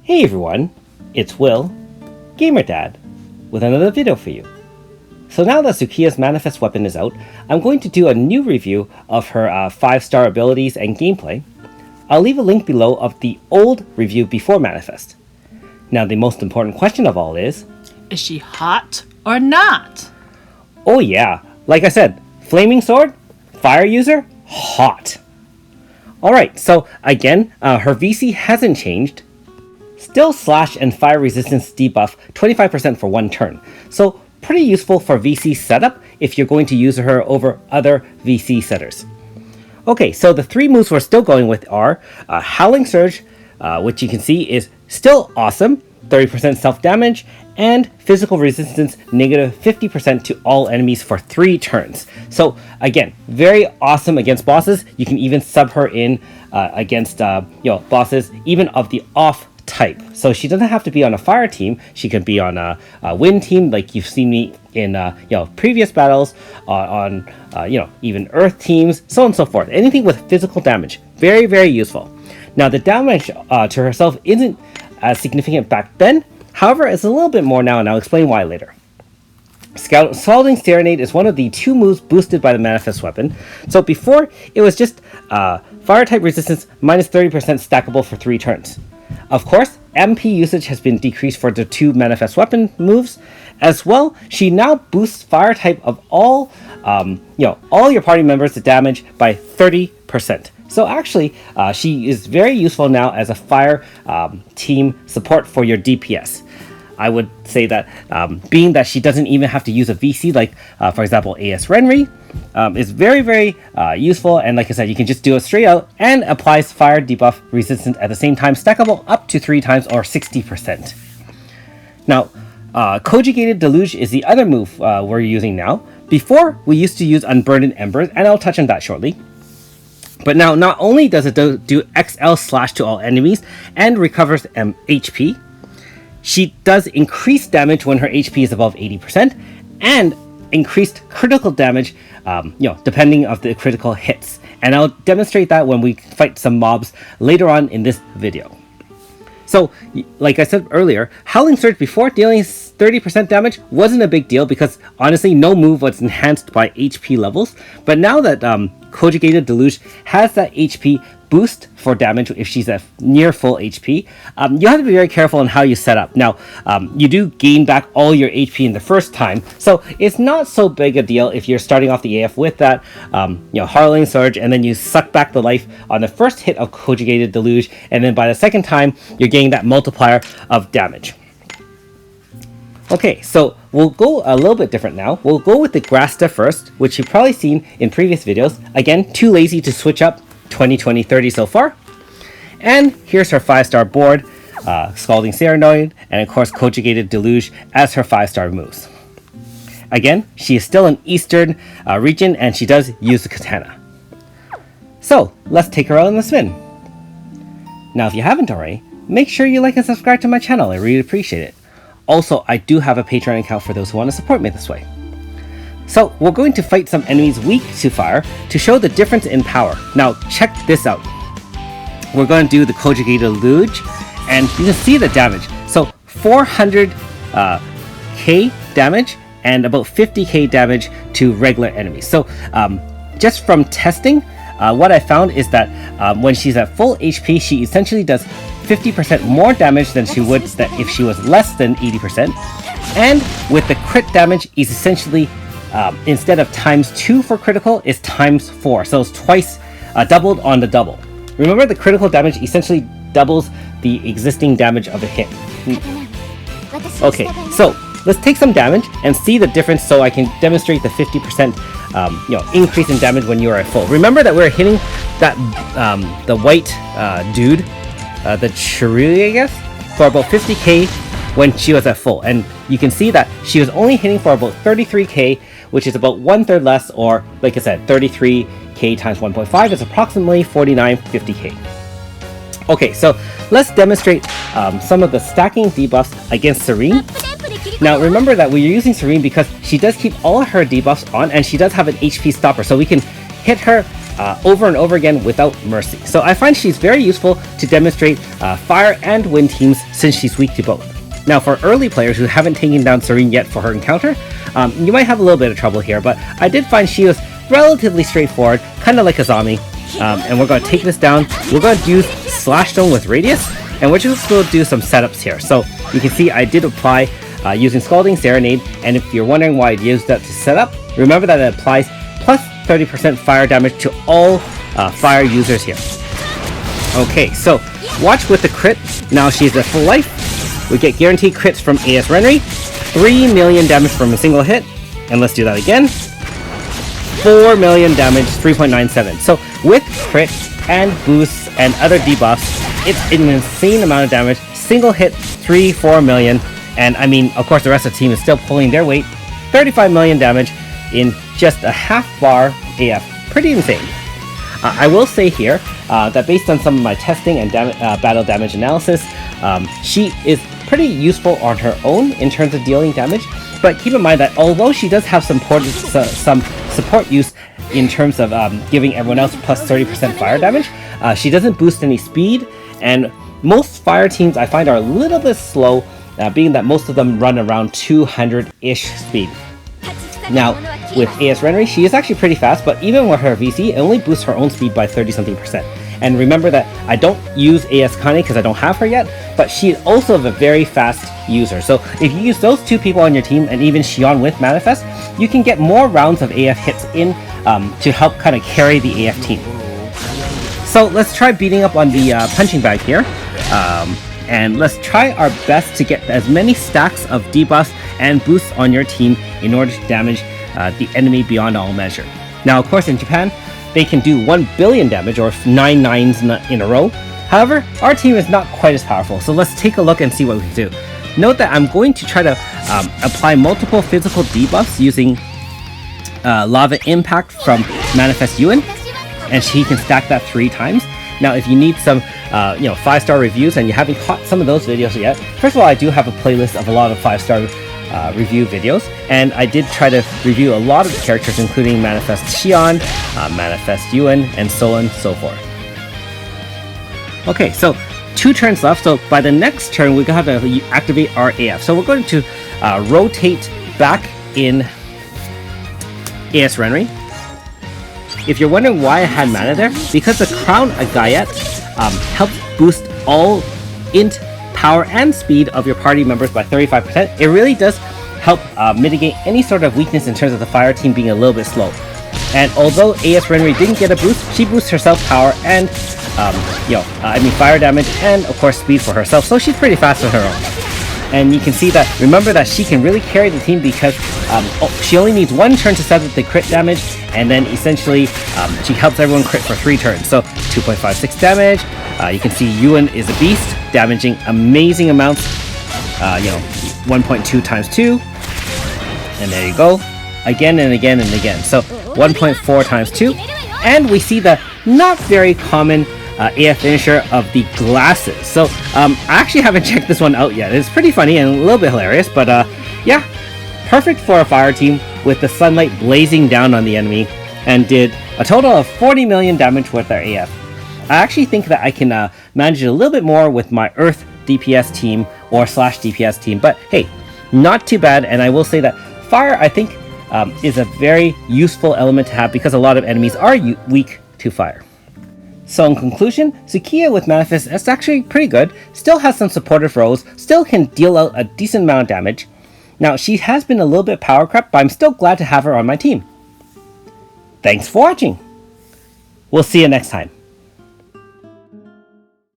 Hey everyone, it's Will, Gamer Dad, with another video for you. So now that Tsukiha's Manifest weapon is out, I'm going to do a new review of her 5-star abilities and gameplay. I'll leave a link below of the old review before Manifest. Now the most important question of all is she hot or not? Oh yeah, like I said, Flaming Sword, Fire User, hot. Alright, so again, her VC hasn't changed. Still slash and fire resistance debuff 25% for one turn. So pretty useful for VC setup if you're going to use her over other VC setters. Okay, so the three moves we're still going with are Howling Surge, which you can see is still awesome, 30% self-damage, and physical resistance negative 50% to all enemies for 3 turns. So again, very awesome against bosses. You can even sub her in against bosses even of the off type. So she doesn't have to be on a fire team. She can be on a wind team, like you've seen me in previous battles, on even earth teams, so on and so forth. Anything with physical damage, very, very useful. Now the damage to herself isn't as significant back then. However, it's a little bit more now, and I'll explain why later. Scalding Serenade is one of the 2 moves boosted by the Manifest weapon. So before, it was just fire type resistance minus 30% stackable for 3 turns. Of course, MP usage has been decreased for the 2 Manifest weapon moves. As well, she now boosts fire type of all your party members to damage by 30%. So actually, she is very useful now as a fire team support for your DPS. I would say that being that she doesn't even have to use a VC, like for example AS Renri, is very, very useful. And like I said, you can just do it straight out and applies fire debuff resistance at the same time, stackable up to 3 times or 60%. Now, Kojigated Deluge is the other move we're using now. Before, we used to use Unburdened Embers, and I'll touch on that shortly. But now, not only does it do XL slash to all enemies and recovers HP, she does increased damage when her HP is above 80%, and increased critical damage, depending of the critical hits. And I'll demonstrate that when we fight some mobs later on in this video. So, like I said earlier, Howling Surge before dealing 30% damage wasn't a big deal because honestly, no move was enhanced by HP levels. But now that Cojugated Deluge has that HP boost for damage if she's at near full HP, you have to be very careful on how you set up. Now, you do gain back all your HP in the first time, so it's not so big a deal if you're starting off the AF with that Howling Surge, and then you suck back the life on the first hit of Cojugated Deluge, and then by the second time, you're getting that multiplier of damage. Okay, so we'll go a little bit different now. We'll go with the Grasta first, which you've probably seen in previous videos. Again, too lazy to switch up 20, 20, 30 so far. And here's her 5-star board, Scalding Serenade, and of course Kojigated Deluge as her 5-star moves. Again, she is still in Eastern region, and she does use the katana. So, let's take her out on the spin. Now, if you haven't already, make sure you like and subscribe to my channel. I really appreciate it. Also, I do have a Patreon account for those who want to support me this way. So, we're going to fight some enemies weak to fire to show the difference in power. Now, check this out. We're going to do the Kojic Deluge, and you can see the damage. So, 400k damage and about 50k damage to regular enemies. So, just from testing, what I found is that when she's at full HP, she essentially does 50% more damage than she would if she was less than 80%. And with the crit damage is essentially, instead of ×2 for critical, is ×4. So it's twice doubled on the double. Remember, the critical damage essentially doubles the existing damage of a hit. Okay, so let's take some damage and see the difference so I can demonstrate the 50% increase in damage when you are at full. Remember that we're hitting that the white dude, the Chirui, I guess, for about 50k when she was at full. And you can see that she was only hitting for about 33k, which is about 1/3 less, or like I said, 33k times 1.5 is approximately 4950k. Okay, so let's demonstrate some of the stacking debuffs against Serene. Now remember that we're using Serene because she does keep all of her debuffs on, and she does have an HP stopper, so we can hit her over and over again without mercy. So I find she's very useful to demonstrate fire and wind teams since she's weak to both. Now for early players who haven't taken down Serene yet for her encounter, you might have a little bit of trouble here, but I did find she was relatively straightforward, kind of like a zombie. And we're going to take this down. We're going to use Slash Stone with Radius, and we're just going to do some setups here. So you can see I did apply using Scalding Serenade, and if you're wondering why I used that to set up, remember that it applies plus 30% fire damage to all fire users here. Okay, so watch with the crit. Now she's at full life. We get guaranteed crits from AS Renry, 3 million damage from a single hit, and let's do that again. 4 million damage, 3.97. So with crit and boosts and other debuffs, it's an insane amount of damage. Single hit, 4 million. And I mean, of course, the rest of the team is still pulling their weight. 35 million damage in just a half bar AF. Pretty insane. I will say here that based on some of my testing and battle damage analysis, she is pretty useful on her own in terms of dealing damage. But keep in mind that although she does have some support use in terms of giving everyone else plus 30% fire damage, she doesn't boost any speed, and most fire teams I find are a little bit slow, being that most of them run around 200-ish speed. Now, with AS Renry, she is actually pretty fast, but even with her VC, it only boosts her own speed by 30-something%. And remember that I don't use AS Kane because I don't have her yet, but she is also a very fast user. So if you use those two people on your team, and even Xion with Manifest, you can get more rounds of AF hits in to help kind of carry the AF team. So let's try beating up on the punching bag here. And let's try our best to get as many stacks of debuffs and boosts on your team in order to damage the enemy beyond all measure. Now, of course, in Japan, they can do 1 billion damage, or 9 nines in a row. However, our team is not quite as powerful, so let's take a look and see what we can do. Note that I'm going to try to apply multiple physical debuffs using Lava Impact from Manifest Yuen, and she can stack that 3 times. Now, if you need some 5-star reviews and you haven't caught some of those videos yet, first of all, I do have a playlist of a lot of 5-star review videos, and I did try to review a lot of the characters, including Manifest Xion, Manifest Yuen, and so on and so forth. Okay, so 2 turns left, so by the next turn we're going to have to activate our AF. So we're going to rotate back in AS Renry. If you're wondering why I had mana there, because the Crown Agayet helps boost all int, power, and speed of your party members by 35%. It really does help mitigate any sort of weakness in terms of the fire team being a little bit slow. And although AS Renry didn't get a boost, she boosts herself power and fire damage, and of course speed for herself, so she's pretty fast on her own. And you can see that, remember that she can really carry the team because she only needs 1 turn to set up the crit damage, and then essentially she helps everyone crit for 3 turns. So 2.56 damage. You can see Yuen is a beast, damaging amazing amounts. 1.2 times 2. And there you go. Again and again and again. So 1.4 times 2. And we see the not very common AF finisher of the glasses. So I actually haven't checked this one out yet. It's pretty funny and a little bit hilarious, but yeah, perfect for a fire team with the sunlight blazing down on the enemy, and did a total of 40 million damage with our AF. I actually think that I can manage it a little bit more with my Earth DPS team or slash DPS team, but hey, not too bad. And I will say that fire, I think, is a very useful element to have because a lot of enemies are weak to fire. So in conclusion, Tsukiha with Manifest is actually pretty good, still has some supportive roles, still can deal out a decent amount of damage. Now, she has been a little bit power crept, but I'm still glad to have her on my team. Thanks for watching! We'll see you next time.